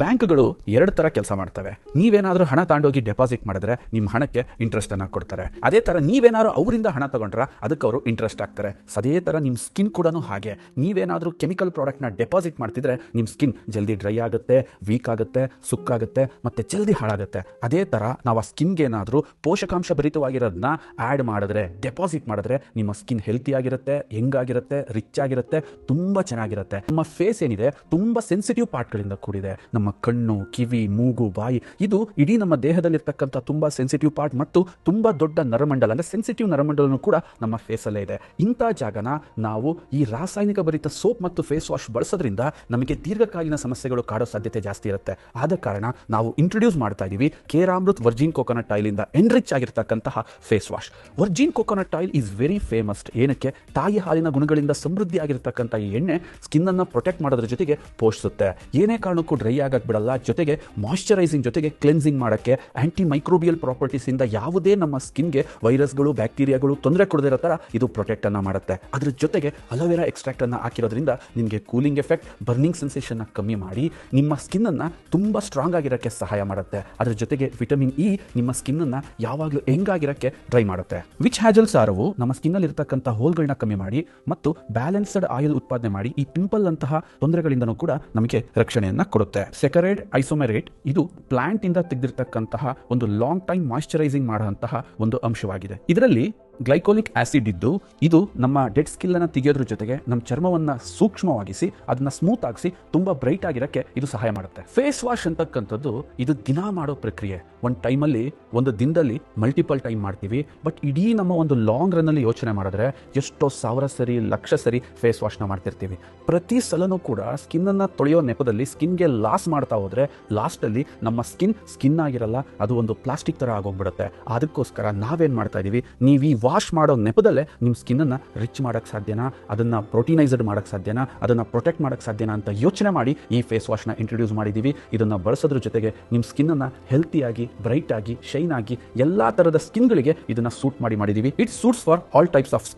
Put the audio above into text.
ಬ್ಯಾಂಕ್ಗಳು ಎರಡು ತರ ಕೆಲಸ ಮಾಡ್ತವೆ. ನೀವೇನಾದ್ರೂ ಹಣ ತಗೊಂಡೋಗಿ ಡೆಪಾಸಿಟ್ ಮಾಡಿದ್ರೆ ನಿಮ್ಮ ಹಣಕ್ಕೆ ಇಂಟ್ರೆಸ್ಟ್ ಅನ್ನ ಕೊಡ್ತಾರೆ. ಅದೇ ತರ ನೀವೇನಾದ್ರೂ ಅವರಿಂದ ಹಣ ತಗೊಂಡ್ರ ಅದಕ್ಕೆ ಅವರು ಇಂಟ್ರೆಸ್ಟ್ ಆಗ್ತಾರೆ. ಅದೇ ತರ ನಿಮ್ಮ ಸ್ಕಿನ್ ಕೂಡ ಹಾಗೆ. ನೀವೇನಾದ್ರೂ ಕೆಮಿಕಲ್ ಪ್ರಾಡಕ್ಟ್ ನ ಡೆಪಾಸಿಟ್ ಮಾಡ್ತಿದ್ರೆ ನಿಮ್ಮ ಸ್ಕಿನ್ ಜಲ್ದಿ ಡ್ರೈ ಆಗುತ್ತೆ, ವೀಕ್ ಆಗುತ್ತೆ, ಸುಕ್ಕಾಗುತ್ತೆ, ಮತ್ತೆ ಜಲ್ದಿ ಹಾಳಾಗುತ್ತೆ. ಅದೇ ತರ ನಾವು ಆ ಸ್ಕಿನ್ಗೆ ಏನಾದ್ರೂ ಪೋಷಕಾಂಶ ಭರಿತವಾಗಿರೋದನ್ನ ಆಡ್ ಮಾಡಿದ್ರೆ, ಡೆಪಾಸಿಟ್ ಮಾಡಿದ್ರೆ ನಿಮ್ಮ ಸ್ಕಿನ್ ಹೆಲ್ತಿ ಆಗಿರುತ್ತೆ, ಹೆಂಗಾಗಿರುತ್ತೆ, ರಿಚ್ ಆಗಿರುತ್ತೆ, ತುಂಬಾ ಚೆನ್ನಾಗಿರುತ್ತೆ. ನಮ್ಮ ಫೇಸ್ ಏನಿದೆ ತುಂಬಾ ಸೆನ್ಸಿಟಿವ್ ಪಾರ್ಟ್ಗಳಿಂದ ಕೂಡಿದೆ. ನಮ್ಮ ಕಣ್ಣು, ಕಿವಿ, ಮೂಗು, ಬಾಯಿ, ಇದು ಇಡೀ ನಮ್ಮ ದೇಹದಲ್ಲಿರ್ತಕ್ಕಂಥ ತುಂಬಾ ಸೆನ್ಸಿಟಿವ್ ಪಾರ್ಟ್ ಮತ್ತು ತುಂಬಾ ದೊಡ್ಡ ನರಮಂಡಲ ಅಂದ್ರೆ ಸೆನ್ಸಿಟಿವ್ ನರಮಂಡಲನೂ ಕೂಡ ನಮ್ಮ ಫೇಸಲ್ಲೇ ಇದೆ. ಇಂಥ ಜಾಗನ ನಾವು ಈ ರಾಸಾಯನಿಕ ಭರಿತ ಸೋಪ್ ಮತ್ತು ಫೇಸ್ ವಾಶ್ ಬಳಸೋದ್ರಿಂದ ನಮಗೆ ದೀರ್ಘಕಾಲೀನ ಸಮಸ್ಯೆಗಳು ಕಾಡೋ ಸಾಧ್ಯತೆ ಜಾಸ್ತಿ ಇರುತ್ತೆ. ಆದ ಕಾರಣ ನಾವು ಇಂಟ್ರೊಡ್ಯೂಸ್ ಮಾಡ್ತಾ ಇದೀವಿ ಕೇರಾಮೃತ್ ವರ್ಜಿನ್ ಕೋಕೋನಟ್ ಆಯಿಲ್ ಇಂದ ಎನ್ರಿಚ್ ಆಗಿರ್ತಕ್ಕಂತಹ face wash. Virgin coconut oil is very famous. ಏನಕ್ಕೆ? ತಾಯಿ ಹಾಲಿನ ಗುಣಗಳಿಂದ ಸಮೃದ್ಧಿ ಆಗಿರ್ತಕ್ಕಂಥ ಈ ಎಣ್ಣೆ ಸ್ಕಿನ್ ಅನ್ನ ಪ್ರೊಟೆಕ್ಟ್ ಮಾಡೋದ್ರ ಜೊತೆಗೆ ಪೋಷಿಸುತ್ತೆ. ಏನೇ ಕಾರಣಕ್ಕೂ ಡ್ರೈ ಆಗಕ್ಕೆ ಬಿಡಲ್ಲ. ಜೊತೆಗೆ ಮಾಯಿಶ್ಚರೈಸಿಂಗ್ ಜೊತೆಗೆ ಕ್ಲೆನ್ಸಿಂಗ್ ಮಾಡಕ್ಕೆ ಆಂಟಿ ಮೈಕ್ರೋಬಿಯಲ್ ಪ್ರಾಪರ್ಟೀಸ್ ಇಂದ ಯಾವುದೇ ನಮ್ಮ ಸ್ಕಿನ್ಗೆ ವೈರಸ್ಗಳು, ಬ್ಯಾಕ್ಟೀರಿಯಾಗಳು ತೊಂದರೆ ಕೊಡದಿರೋ ತರ ಇದು ಪ್ರೊಟೆಕ್ಟ್ ಅನ್ನ ಮಾಡುತ್ತೆ. ಅದ್ರ ಜೊತೆಗೆ ಅಲೋವೆರಾ ಎಕ್ಸ್ಟ್ರಾಕ್ಟ್ ಅನ್ನ ಹಾಕಿರೋದ್ರಿಂದ ನಿಮಗೆ ಕೂಲಿಂಗ್ ಎಫೆಕ್ಟ್, ಬರ್ನಿಂಗ್ ಸೆನ್ಸೇಷನ್ ಕಮ್ಮಿ ಮಾಡಿ ನಿಮ್ಮ ಸ್ಕಿನ್ ಅನ್ನ ತುಂಬಾ ಸ್ಟ್ರಾಂಗ್ ಆಗಿರಕ್ಕೆ ಸಹಾಯ ಮಾಡುತ್ತೆ. ಅದ್ರ ಜೊತೆಗೆ ವಿಟಮಿನ್ ಇ ನಿಮ್ಮ ಸ್ಕಿನ್ ಅನ್ನ ಯಾವಾಗಲೂ ಹೆಂಗಾಗಿರಕ್ಕೆ ಡ್ರೈ ಮಾಡುತ್ತೆ. ವಿಚ್ ಹ್ಯಾಜಲ್ ಸಾರವು ನಮ್ಮ ಸ್ಕಿನ್ ಅಲ್ಲಿ ಇರತಕ್ಕಂಥ ಹೋಲ್ಗಳನ್ನ ಕಮ್ಮಿ ಮಾಡಿ ಮತ್ತು ಬ್ಯಾಲೆನ್ಸ್ಡ್ ಆಯಿಲ್ ಉತ್ಪಾದನೆ ಮಾಡಿ ಈ ಪಿಂಪಲ್ ಅಂತಹ ತೊಂದರೆಗಳಿಂದನೂ ಕೂಡ ನಮಗೆ ರಕ್ಷಣೆಯನ್ನ ಕೊಡುತ್ತೆ. ಸೆಕರೈಡ್ ಐಸೋಮೆರೇಟ್ ಇದು ಪ್ಲಾಂಟ್ ಇಂದ ತೆಗೆದಿರ್ತಕ್ಕಂತಹ ಒಂದು ಲಾಂಗ್ ಟೈಮ್ ಮಾಯಿಶ್ಚರೈಸಿಂಗ್ ಮಾಡುವಂತಹ ಒಂದು ಅಂಶವಾಗಿದೆ. ಇದರಲ್ಲಿ ಗ್ಲೈಕೋಲಿಕ್ ಆಸಿಡ್ ಇದ್ದು ಇದು ನಮ್ಮ ಡೆಡ್ ಸ್ಕಿನ್ ಅನ್ನ ತೆಗೆಯೋದ್ರ ಜೊತೆಗೆ ನಮ್ಮ ಚರ್ಮವನ್ನ ಸೂಕ್ಷ್ಮವಾಗಿಸಿ ಅದನ್ನ ಸ್ಮೂತ್ ಆಗಿಸಿ ತುಂಬಾ ಬ್ರೈಟ್ ಆಗಿರಕ್ಕೆ ಇದು ಸಹಾಯ ಮಾಡುತ್ತೆ. ಫೇಸ್ ವಾಶ್ ಅಂತಕ್ಕಂಥದ್ದು ಇದು ದಿನ ಮಾಡೋ ಪ್ರಕ್ರಿಯೆ. ಒಂದು ದಿನದಲ್ಲಿ ಮಲ್ಟಿಪಲ್ ಟೈಮ್ ಮಾಡ್ತೀವಿ. ಬಟ್ ಇಡೀ ನಮ್ಮ ಒಂದು ಲಾಂಗ್ ರನ್ ಅಲ್ಲಿ ಯೋಚನೆ ಮಾಡಿದ್ರೆ ಎಷ್ಟೋ ಸಾವಿರ ಸರಿ, ಲಕ್ಷ ಸರಿ ಫೇಸ್ ವಾಶ್ ನ ಮಾಡ್ತಿರ್ತೀವಿ. ಪ್ರತಿ ಸಲನೂ ಕೂಡ ಸ್ಕಿನ್ ಅನ್ನ ತೊಳೆಯೋ ನೆಪದಲ್ಲಿ ಸ್ಕಿನ್ಗೆ ಲಾಸ್ ಮಾಡ್ತಾ ಹೋದ್ರೆ ಲಾಸ್ಟ್ ಅಲ್ಲಿ ನಮ್ಮ ಸ್ಕಿನ್ ಆಗಿರಲ್ಲ, ಅದು ಒಂದು ಪ್ಲಾಸ್ಟಿಕ್ ತರ ಆಗೋಗ್ಬಿಡುತ್ತೆ. ಅದಕ್ಕೋಸ್ಕರ ನಾವೇನ್ ಮಾಡ್ತಾ ಇದೀವಿ, ನೀವು ಈ ವಾಶ್ ಮಾಡೋ ನೆಪದಲ್ಲೇ ನಿಮ್ಮ ಸ್ಕಿನ್ ಅನ್ನ ರಿಚ್ ಮಾಡಕ್ ಸಾಧ್ಯನಾ, ಅದನ್ನ ಪ್ರೋಟೀನೈಸ್ಡ್ ಮಾಡಕ್ ಸಾಧ್ಯನಾ, ಅದನ್ನ ಪ್ರೊಟೆಕ್ಟ್ ಮಾಡಕ್ ಸಾಧ್ಯನಾ ಅಂತ ಯೋಚನೆ ಮಾಡಿ ಈ ಫೇಸ್ ವಾಶ್ ನ ಇಂಟ್ರೊಡ್ಯೂಸ್ ಮಾಡಿದೀವಿ. ಇದನ್ನ ಬಳಸೋದ್ರ ಜೊತೆಗೆ ನಿಮ್ಮ ಸ್ಕಿನ್ ಅನ್ನ ಹೆಲ್ತಿಯಾಗಿ, ಬ್ರೈಟ್ ಆಗಿ, ಶೈನ್ ಆಗಿ ಎಲ್ಲಾ ತರದ ಸ್ಕಿನ್ಗಳಿಗೆ ಇದನ್ನ ಸೂಟ್ ಮಾಡಿದೀವಿ. It suits for all types of skin.